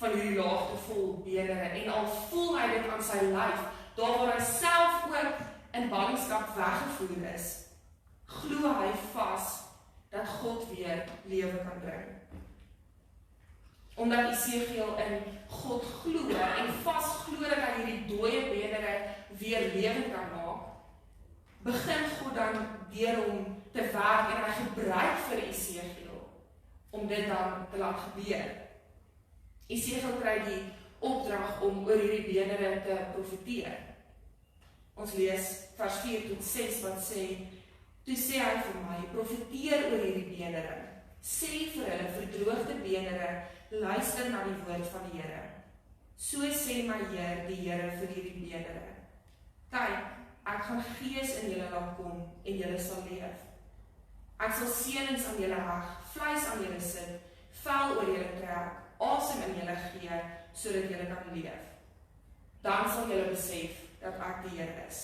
van hierdie laagte vol beenere en al voel hy dit aan sy lyf, daar waar hy self ook in ballingskap weggevoer is, glo hy vas dat God weer lewe kan bring. Omdat Esegiel in God glo en vas glo dat hy hierdie dooie beenere weer lewend kan maak, begin God dan deur hom te werk en hy gebruik vir Esegiel om dit dan te laat gebeur. Esegiel kry die opdrag om oor hierdie beenere te profeteer. Ons lees vers 4 tot 6 wat sê, toe sê hy vir my, profeteer oor hierdie beenere, sê vir hulle verdroogde beenere, luister na die woord van die Here. So sê my Heer, die Here vir hierdie beenere. Kyk, ek gaan gees in julle laat kom en julle sal leef. Ek sal seënings aan julle heg, vleis aan julle sit, vel oor julle trek, asem in julle gee, sodat julle kan leef. Dan sal julle besef dat ek die Here is.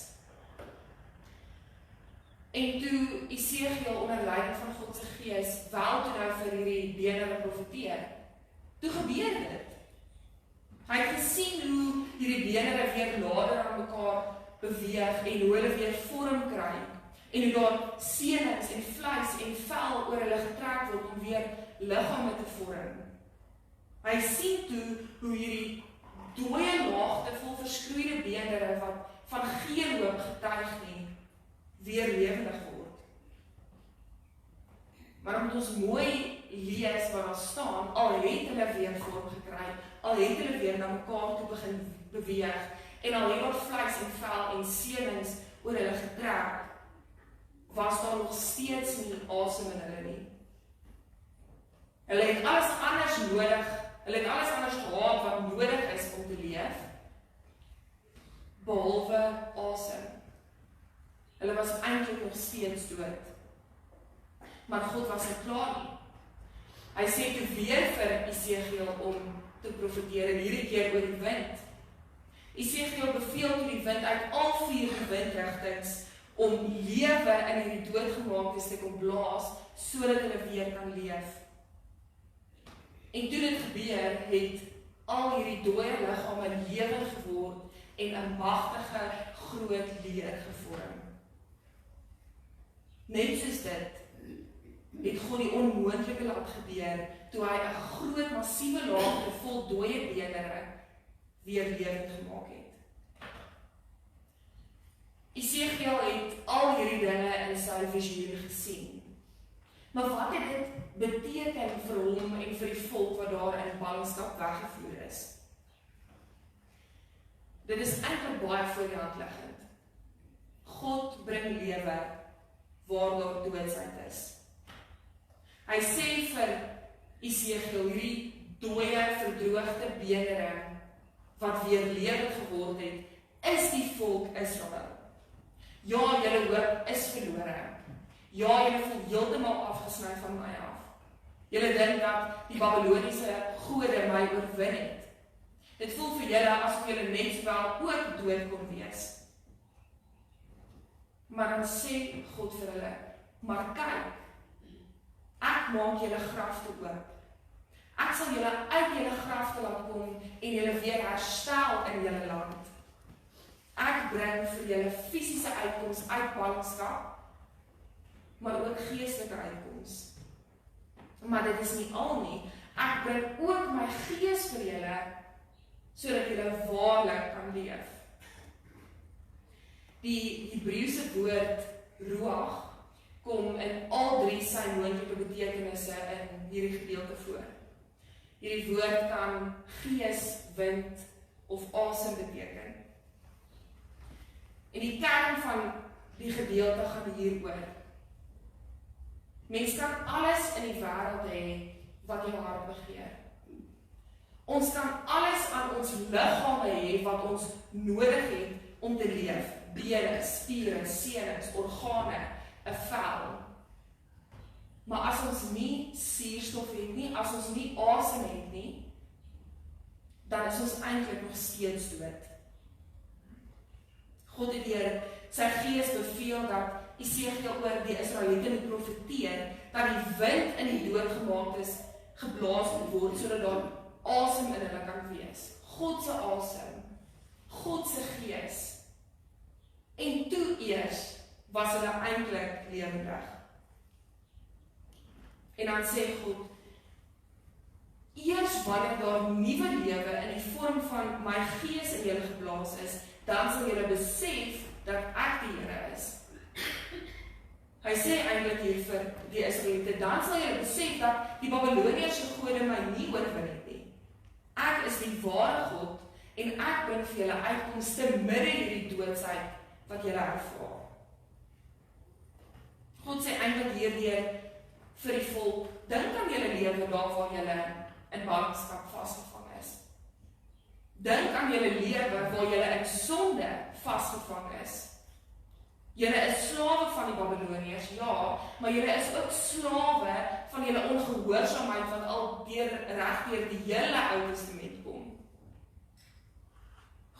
En toe Esegiel onder leiding van God se gees wel toe nou vir hierdie beenere profeteer, toe gebeur dit. Hy het gesien hoe hierdie beenere weer nader aan mekaar beweeg en hoe hulle weer vorm kry en hoe daar seënings en vleis en vel oor hulle getrek word om weer liggame te vorm. Hy sien toe hoe hierdie dooie laagte vol verskroeide beenere wat van geen hoop getuig nie, weer lewendig word. Maar omdat ons mooi lees wat daar staan, al het hulle weer vorm gekry, al het hulle weer na mekaar toe begin beweeg, en al het daar vleis en vel en seënings oor hulle getrek, was daar nog steeds nie asem in hulle nie. Hulle het alles anders nodig, hulle het alles anders gehad wat nodig is om te leef, behalwe asem. Hulle was eintlik nog steeds dood. Maar God was nie klaar nie. Hy sê toe weer vir Esegiel om te profeteer, en hierdie keer oor die wind. Esegiel beveel toe die wind uit al 4 windrigtings om lewe in hierdie doodgemaaktes te kom blaas, sodat hulle weer kan leef. En toe dit gebeur, het al hierdie dooie liggame lewend geword en 'n magtige groot leer gevorm. Net soos dit, het God die onmoontlike laat gebeur, toe hy 'n groot massiewe laagte vol dooie beenere weer lewend gemaak het. Esegiel het al hierdie dinge in sy visioen gesien. Maar wat het dit beteken vir hom en vir die volk wat daar in ballingskap weggevoer is? Dit is eintlik baie voor die hand liggend. God bring lewe waar daar doodsheid is. Hy sê vir Esegiel, hierdie dooie, verdroogde beenere wat weer lewend geword het, is die volk Israel. Ja, julle hoop is verlore. Ja, julle voel heeltemal afgesny van my af. Julle dink dat die Babyloniese gode my oorwin het. Dit voel vir julle asof julle net sowel ook dood kon wees. Maar dan sê God vir hulle, maar kyk, ek maak julle grafte oop. Ek sal julle uit julle grafte laat kom en julle weer herstel in julle land. Ek bring vir julle fisiese uitkoms uit ballingskap, maar ook geestelike uitkoms. Maar dit is nie al nie. Ek bring ook my gees vir julle, sodat julle waarlik kan leef. Die Hebreëse woord ruach kom in al drie sy moontlike betekenisse in hierdie gedeelte voor. Hierdie woord kan gees, wind of asem beteken. En die kern van die gedeelte gaan hieroor. Mens kan alles in die wêreld hê wat jou hart begeer. Ons kan alles aan ons liggame hê wat ons nodig het om te leef. Bene, spiere, senings, organe, 'n vel. Maar as ons nie suurstof het nie, as ons nie asem het nie, dan is ons eintlik nog steeds dood. God het deur sy gees beveel dat Esegiel oor die Israeliete moet profeteer, dat die wind in die doodgemaaktes geblaas moet word, sodat daar asem in hulle kan wees. God se asem, God se gees. En toe eers was hulle eintlik lewendig. En dan sê God, eers wanneer daar nuwe lewe in die vorm van my gees in julle geblaas is, dan sal julle besef dat ek die Here is. Hy sê eintlik hier vir die Israeliete, dan sal julle besef dat die Babyloniese gode my nie oorwin het nie. Ek is die ware God en ek bring vir julle uitkomste midde hierdie doodsheid wat julle ervaar. God sê eintlik hierdeur vir die volk, dink aan julle lewe daar waar julle in ballingskap vasgevang is. Dink aan julle lewe waar julle in sonde vasgevang is. Julle is slawe van die Babyloniërs, ja, maar julle is ook slawe van julle ongehoorsaamheid wat al reg deur die hele Ou Testament kom.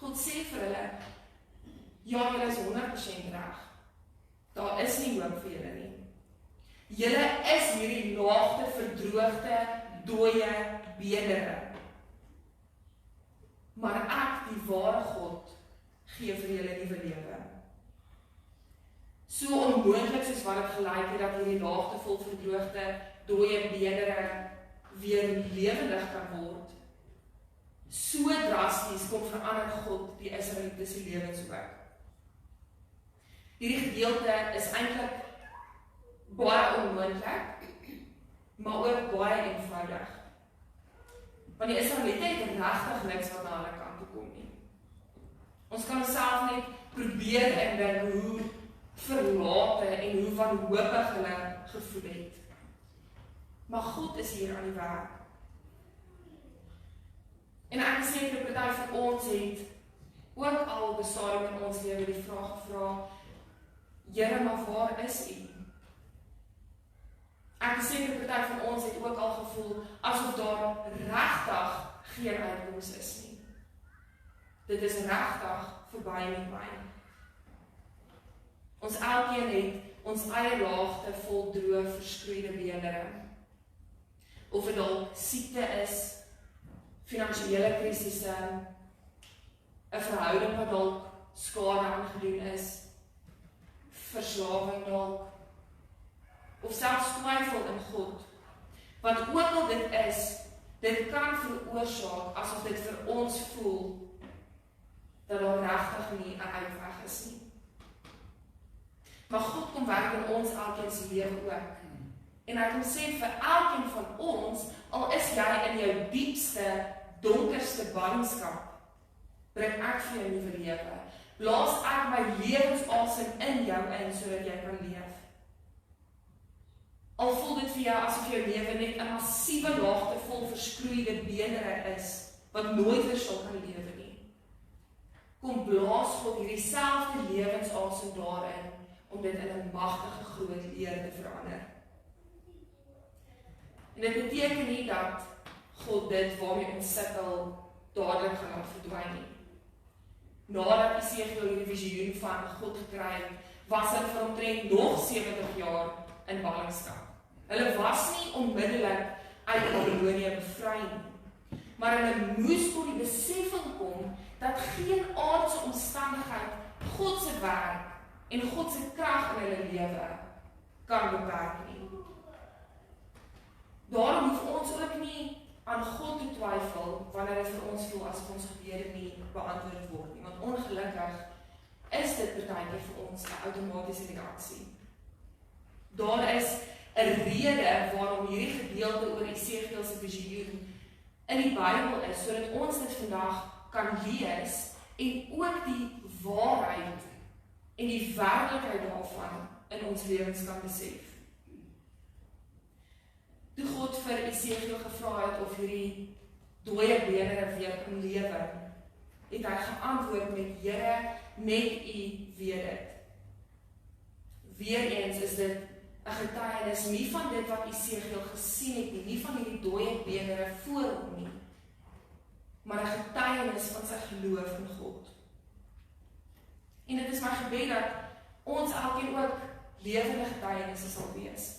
God sê vir hulle, ja, julle is 100% reg. Daar is nie hoop vir julle nie. Julle is hierdie laagte, verdroogde, dooie beendere. Maar ek, die ware God, gee vir julle nuwe lewe. So onmoontlik soos wat dit gelyk het dat hierdie laagte vol verdroogde, dooie beendere weer lewendig kan word. So drasties kom verander God die Israeliete se lewens ook. Hierdie gedeelte is eintlik baie onmoontlik, maar ook baie eenvoudig. Want die Israeliete het regtig niks wat na hulle kant toe kom nie. Ons kan onsself net probeer indink hoe verlate en hoe wanhoopig hulle gevoel het. Maar God is hier aan die werk. En ek is seker 'n party van ons het ook al besaam in ons lewe die vraag gevra, Here, maar waar is U? Ek is seker 'n party van ons het ook al gevoel asof daar regtig geen uitkoms is nie. Dit is regtig verby met my. Ons elkeen het ons eie laagte vol droë, verskroeide beendere. Of dit dalk siekte is, finansiële krisisse, 'n verhouding wat dalk skade aangedoen is, verslawing dalk, of selfs twyfel in God. Wat ook al dit is, dit kan veroorsaak asof dit vir ons voel dat daar regtig nie 'n uitweg is nie. Maar God kom werk in ons elkeen se lewe ook. En hy kom sê vir elkeen van ons, al is jy in jou diepste, donkerste ballingskap, bring ek vir jou 'n nuwe lewe. Blaas ek my lewensasem in jou in, sodat jy kan leef. Al voel dit vir jou asof jou lewe net 'n massiewe laagte vol verskroeide beendere is, wat nooit weer sal kan lewe nie. Kom blaas God hierdie selfde lewensasem daarin, om dit in 'n magtige groot leer te verander. En dit beteken nie dat God dit waarmee ons sukkel dadelik gaan laat verdwyn nie. Nadat Esegiel hierdie visioen van God gekry het, was hulle vir omtrent nog 70 jaar in ballingskap. Hulle was nie onmiddellik uit Babylonië bevry nie, maar hulle moes tot die besefing kom dat geen aardse omstandigheid God se werk en God se krag in hulle lewe kan beperk nie. Daarom hoef ons ook nie aan God te twyfel wanneer dit vir ons voel asof ons gebede nie beantwoord word nie, want ongelukkig is dit partykeer vir ons 'n outomatiese reaksie. Daar is 'n rede waarom hierdie gedeelte oor Esegiel se visioen in die Bybel is, sodat ons dit vandag kan lees en ook die waarheid en die werklikheid daarvan in ons lewens kan besef. Toe God vir Esegiel gevra het of hierdie dooie bene weer kan lewe, het hy geantwoord met: Here, net U weet dit. Weereens is dit 'n getuienis nie van dit wat Esegiel gesien het nie van hierdie dooie bene voor hom nie, maar 'n getuienis van sy geloof in God. En dit is my gebed dat ons elkeen ook lewende getuienisse sal wees.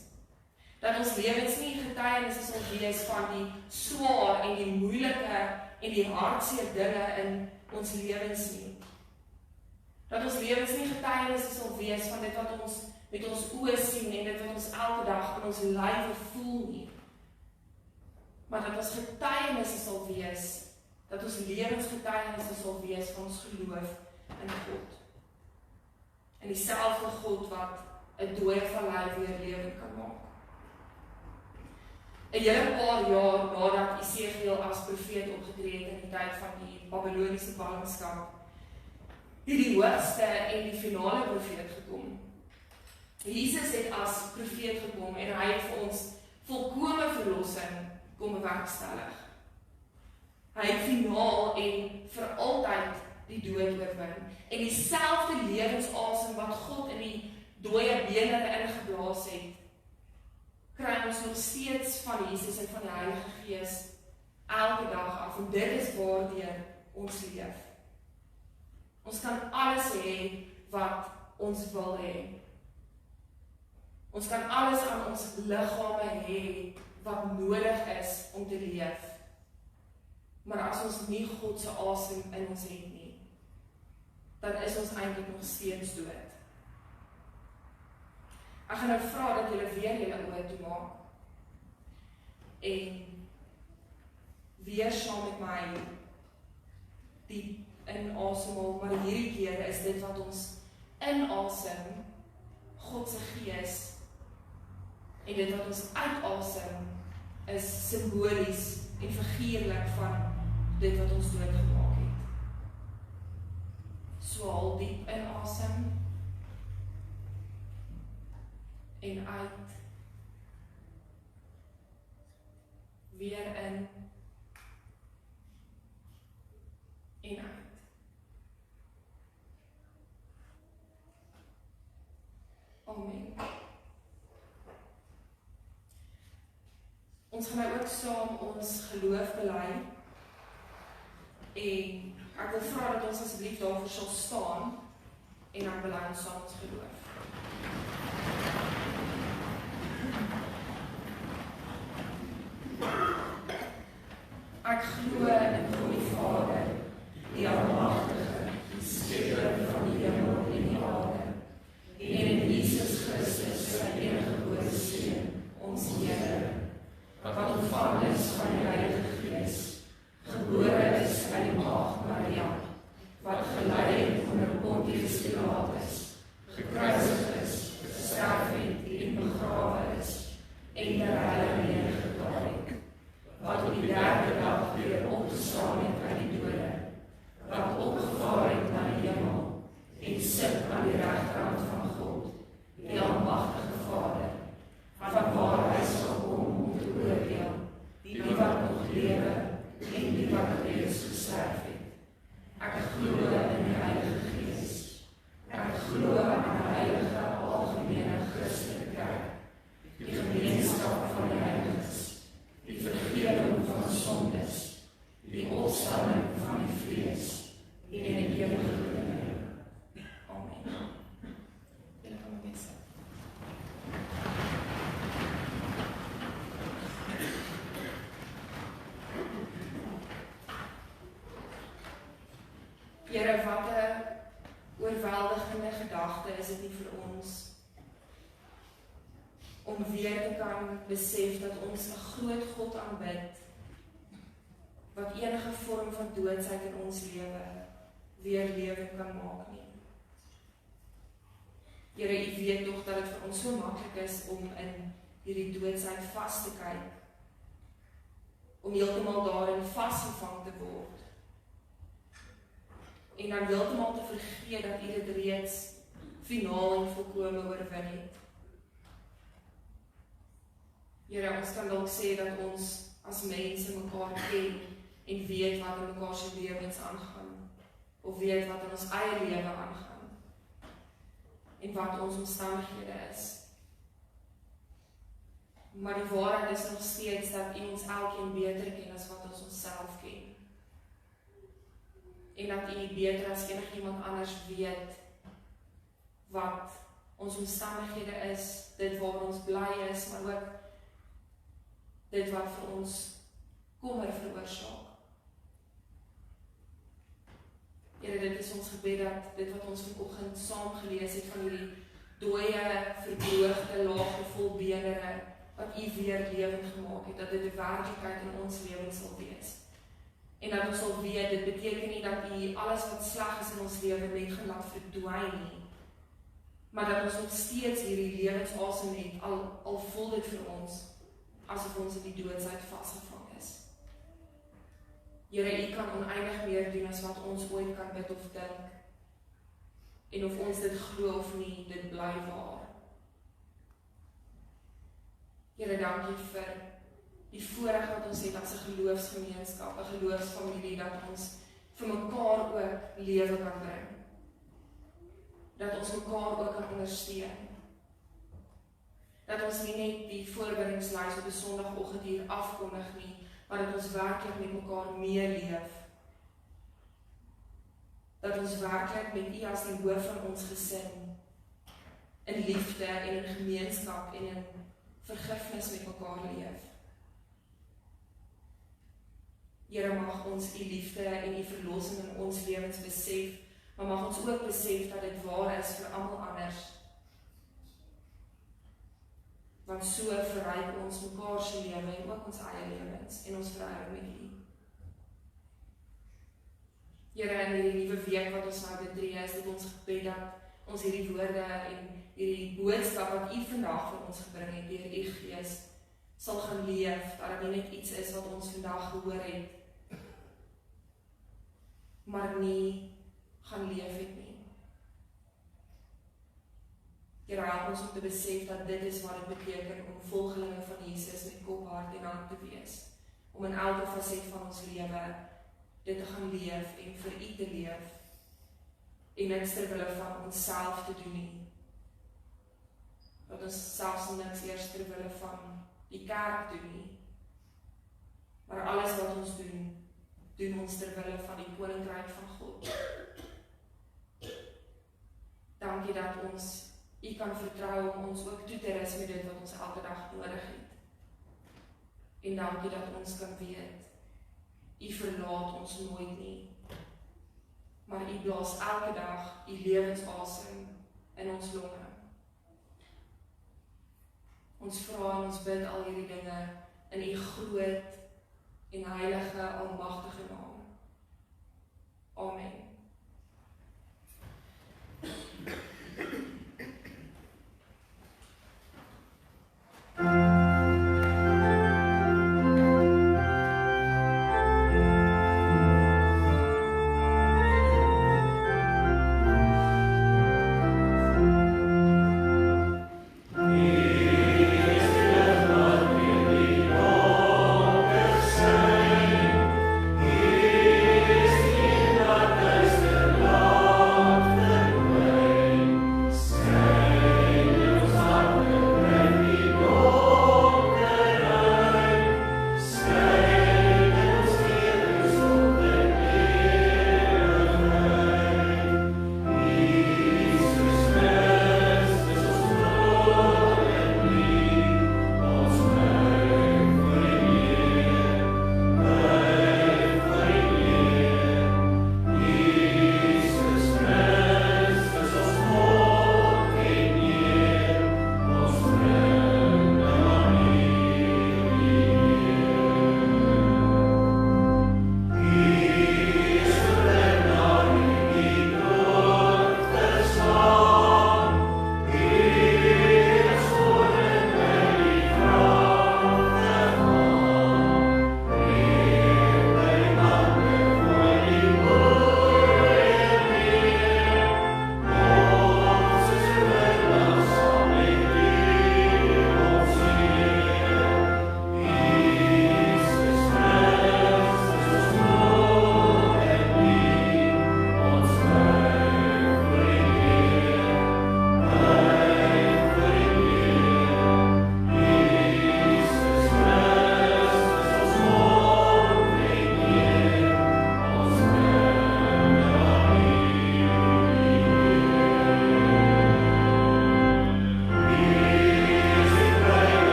Dat ons lewens nie getuienisse sal wees van die swaar en die moeilike en die hartseer dinge in ons lewens nie. Dat ons lewens nie getuienisse sal wees van dit wat ons met ons oë sien en dit wat ons elke dag in ons lywe voel nie. Maar dat ons getuienisse sal wees, dat ons lewensgetuienisse sal wees van ons geloof in God. En dieselfde God wat 'n dooie vallei weer lewend kan maak. 'n hele paar jaar nadat Esegiel as profeet opgetree het in die tyd van die Babyloniese ballingskap, het die hoogste en die finale profeet gekom. Jesus het as profeet gekom en hy het vir ons volkome verlossing kom bewerkstellig. Hy het finaal en vir altyd die dood oorwin. En dieselfde lewensasem wat God in die dooie bene ingeblaas het, kry ons nog steeds van Jesus en van die Heilige Gees elke dag af. En dit is waardeur ons leef. Ons kan alles hê wat ons wil hê. Ons kan alles aan ons liggame hê wat nodig is om te leef. Maar as ons nie God se asem in ons het nie, dan is ons eintlik nog steeds dood. Ek gaan nou vra dat julle weer julle oë toemaak en weer saam met my diep inasemhaal, maar hierdie keer is dit wat ons inasem, God se Gees, en dit wat ons uitasem is simbolies en figuurlik van dit wat ons doodgemaak het. So haal diep inasem en uit, weer in en uit. Amen. Ons gaan nou ook saam ons geloof bely en ek wil vra dat ons asseblief daarvoor sal staan en dan bely ons saam ons geloof. Ek glo in God die Vader, die Almagtige, die Skepper van die hemel en die aarde, en in Jesus Christus, sy eniggebore Seun, ons Here, wat ontvang is van die Heilige Gees, gebore is uit die Maagd Maria, wat gelei het onder Pontius Pilatus, gekruisig is, gesterf het en begrawe is, en ter Heilige neergedaal het, wat op die derde dag weer opgestaan het uit die dode, wat opgevaar het na die hemel, en sit aan die regterhand van God, die Almagtige Vader, van waar hy sal kom om te oordeel, die wat nog lewe Here, wat 'n oorweldigende gedagte is dit nie vir ons om weer te kan besef dat ons 'n groot God aanbid wat enige vorm van doodsheid in ons lewe weer lewe kan maak nie. Here, U weet tog dat dit vir ons so maklik is om in hierdie doodsheid vas te kyk, om heeltemal daarin vasgevang te word, en dan heeltemal te vergeet dat U dit reeds finaal en volkome oorwin het. Here, ons kan dalk sê dat ons as mense mekaar ken en weet wat in mekaar se lewens aangaan, of weet wat in ons eie lewe aangaan, en wat ons omstandighede is. Maar die waarheid is nog steeds dat U ons elkeen beter ken as wat ons onsself ken. En dat U beter as enigiemand anders weet wat ons omstandighede is, dit waar ons bly is, maar ook dit wat vir ons kommer veroorsaak. Here, dit is ons gebed dat dit wat ons vanoggend saam gelees het van hierdie dooie, verdroogde, laagte beenere wat U weer lewend gemaak het, dat dit 'n werklikheid in ons lewens sal wees. En dat ons sal weet, dit beteken nie dat U alles wat sleg is in ons lewe net gaan laat verdwyn nie, maar dat ons nog steeds hierdie lewensasem het, al voel dit vir ons asof ons in die doodsheid vasgevang is. Here, U kan oneindig meer doen as wat ons ooit kan bid of dink. En of ons dit glo of nie, dit bly waar. Here, dankie vir die voorreg wat ons het as 'n geloofsgemeenskap, 'n geloofsfamilie, dat ons vir mekaar ook lewe kan bring. Dat ons mekaar ook kan ondersteun. Dat ons nie net die voorbereidingslys op 'n Sondagoggend hier afkondig nie, maar dat ons werklik met mekaar meeleef. Dat ons werklik met U as die hoof van ons gesin in liefde en in gemeenskap en in vergifnis met mekaar leef. Here, mag ons U liefde en U verlossing in ons lewens besef, maar mag ons ook besef dat dit waar is vir almal anders. Want so verryk ons mekaar se lewe en ook ons eie lewens en ons verhouding met U. Here, in hierdie nuwe week wat ons nou betree, is dit ons gebed dat ons hierdie woorde en hierdie boodskap wat U vandag vir ons gebring het deur U Gees sal gaan leef, dat dit nie net iets is wat ons vandag gehoor het, maar nie gaan leef het nie. Here, help ons om te besef dat dit is wat dit beteken om volgelinge van Jesus met kop, hart en hand te wees. Om in elke faset van ons lewe dit te gaan leef en vir U te leef. En niks ter wille van onsself te doen nie. Dat ons selfs niks eers ter wille van die kerk doen nie. Maar alles wat ons doen, doen ons ter wille van die koninkryk van God. Dankie dat ons U kan vertrou om ons ook toe te rus met dit wat ons elke dag nodig het. En dankie dat ons kan weet, U verlaat ons nooit nie. Maar U blaas elke dag U lewensasem in ons longe. Ons vra en ons bid al hierdie dinge in U groot en heilige, almagtige naam. Amen. He is the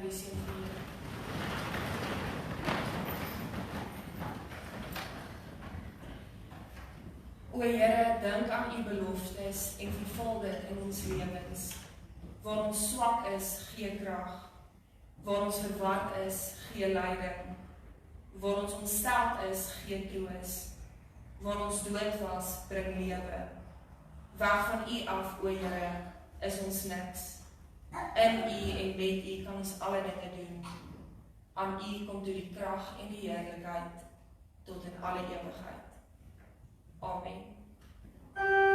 die seën vir julle. O Here, dink aan u beloftes en vervul dit in ons lewens. Waar ons swak is, gee krag. Waar ons verward is, gee leiding. Waar ons ontsteld is, gee troos. Waar ons dood was, bring lewe. Weg van u af, o Here, is ons niks. In u en met u kan ons alle dinge doen. Aan u kom toe die krag en die heerlikheid tot in alle ewigheid. Amen.